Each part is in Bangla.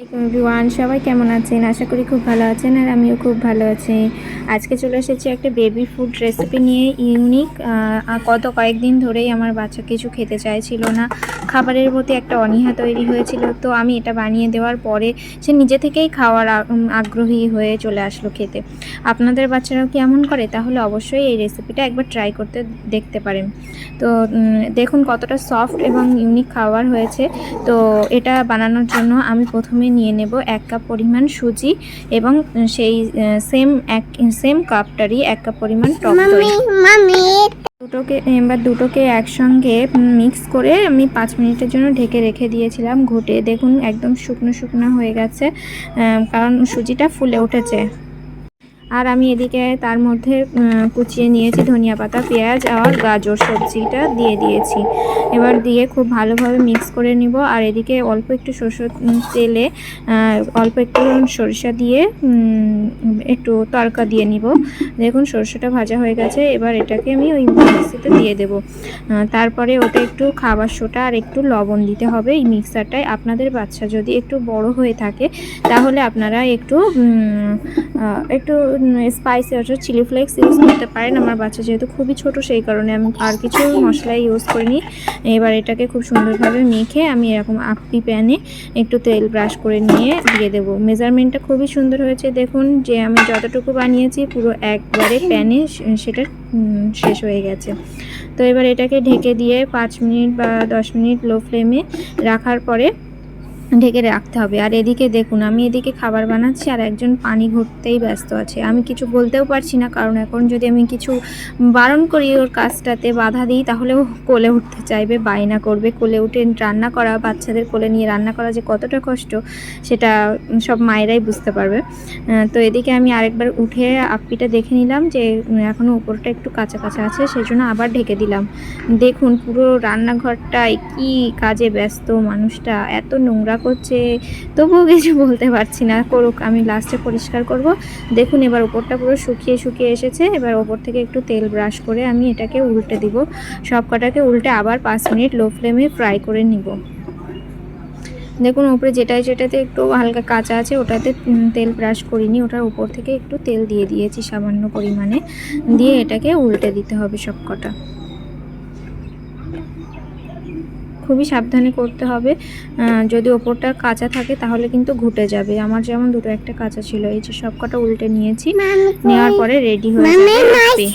এভরিওয়ান, সবাই কেমন আছেন? আশা করি খুব ভালো আছেন আর আমিও খুব ভালো আছি। আজকে চলে এসেছি একটা বেবি ফুড রেসিপি নিয়ে, ইউনিক। কয়েকদিন ধরেই আমার বাচ্চা কিছু খেতে চাইছিল না, খাবারের প্রতি একটা অনীহা তৈরি হয়েছিল। তো আমি এটা বানিয়ে দেওয়ার পরে সে নিজে থেকেই খাওয়ার আগ্রহী হয়ে চলে আসলো খেতে। আপনাদের বাচ্চারাও কি এমন করে? তাহলে অবশ্যই এই রেসিপিটা একবার ট্রাই করতে দেখতে পারেন। তো দেখুন কতটা সফট এবং ইউনিক খাবার হয়েছে। তো এটা বানানোর জন্য আমি প্রথমে নিয়ে নেব 1 কাপ পরিমাণ সুজি এবং সেই সেম কাপটারই 1 কাপ পরিমাণ টক দই। দুটোকে একসঙ্গে মিক্স করে আমি 5 মিনিটের জন্য ঢেকে রেখে দিয়েছিলাম ঘুটে। দেখুন একদম শুকনো শুকনো হয়ে গেছে, কারণ সুজিটা ফুলে উঠেছে। আর আমি এদিকে তার মধ্যে কুচিয়ে নিয়েছি ধনিয়া পাতা, পেঁয়াজ আর গাজর, সবজিটা দিয়ে দিয়েছি। এবার দিয়ে খুব ভালোভাবে মিক্স করে নিব। আর এদিকে অল্প একটু তেলে অল্প একটু সরিষা দিয়ে একটু তড়কা দিয়ে নিব। দেখুন সরষেটা ভাজা হয়ে গেছে। এবার এটাকে আমি ওই মিক্সিতে দিয়ে দেব। তারপরে ওটা একটু খাবার সোডা আর একটু লবণ দিতে হবে এই মিক্সারটায়। আপনাদের বাচ্চা যদি একটু বড় হয়ে থাকে তাহলে আপনারা একটু স্পাইসি অর্থাৎ চিলি ফ্লেক্স ইউজ করতে পারেন। আমার বাচ্চা যেহেতু খুবই ছোট, সেই কারণে আমি আর কিছু মশলা ইউজ করিনি। এবার এটাকে খুব সুন্দরভাবে মেখে আমি এরকম আপনি প্যানে একটু তেল ব্রাশ করে নিয়ে দিয়ে দেবো। মেজারমেন্টটা খুবই সুন্দর হয়েছে। দেখুন যে আমি যতটুকু বানিয়েছি পুরো একবারে প্যানে সেটা শেষ হয়ে গেছে। তো এবার এটাকে ঢেকে দিয়ে 5 মিনিট বা 10 মিনিট লো ফ্লেমে রাখার পরে ঢেকে রাখতে হবে। আর এদিকে দেখুন আমি এদিকে খাবার বানাচ্ছি আর একজন পানি ঘুরতেই ব্যস্ত আছে। আমি কিছু বলতেও পারছি না, কারণ এখন যদি আমি কিছু বারণ করি ওর কাজটাতে বাধা দিই তাহলে ও কোলে উঠতে চাইবে, বায়না করবে। কোলে উঠে রান্না করা, বাচ্চাদের কোলে নিয়ে রান্না করা যে কতটা কষ্ট সেটা সব মায়েরাই বুঝতে পারবে। তো এদিকে আমি আরেকবার উঠে আপ্পিটা দেখে নিলাম যে এখনও উপরটা একটু কাঁচা কাঁচা আছে, সেই জন্য আবার ঢেকে দিলাম। দেখুন পুরো রান্নাঘরটায় কি কাজে ব্যস্ত মানুষটা, এত নোংরা করছে, তবুও কিছু বলতে পারছি না। করুক, আমি লাস্টে পরিষ্কার করব। দেখুন এবার ওপরটা পুরো শুকিয়ে শুকিয়ে এসেছে। এবার ওপর থেকে একটু তেল ব্রাশ করে আমি এটাকে উল্টে দিব। সব কটাকে উল্টে আবার 5 মিনিট লো ফ্লেমে ফ্রাই করে নিব। দেখুন উপরে যেটাতে একটু হালকা কাঁচা আছে ওটাতে তেল ব্রাশ করিনি, ওটার উপর থেকে একটু তেল দিয়ে দিয়েছি সামান্য পরিমাণে, দিয়ে এটাকে উল্টে দিতে হবে সব কটা। খুবই সাবধানে করতে হবে, যদি ওপরটা কাঁচা থাকে তাহলে কিন্তু ঘুটে যাবে। আমার যেমন দুটো একটা কাঁচা ছিল। এই যে সব কটা উল্টে নিয়েছি, নেওয়ার পরে রেডি হয়ে যাবে।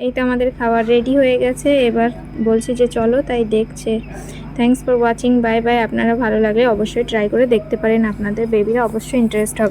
এই তো আমাদের খাবার রেডি হয়ে গেছে। এবার বলছি যে চলো, তাই দেখছে। Thanks for watching, bye bye. আপনারা ভালো লাগলে অবশ্যই ট্রাই করে দেখতে পারেন, আপনাদের বেবিরা অবশ্যই ইন্টারেস্ট হবে।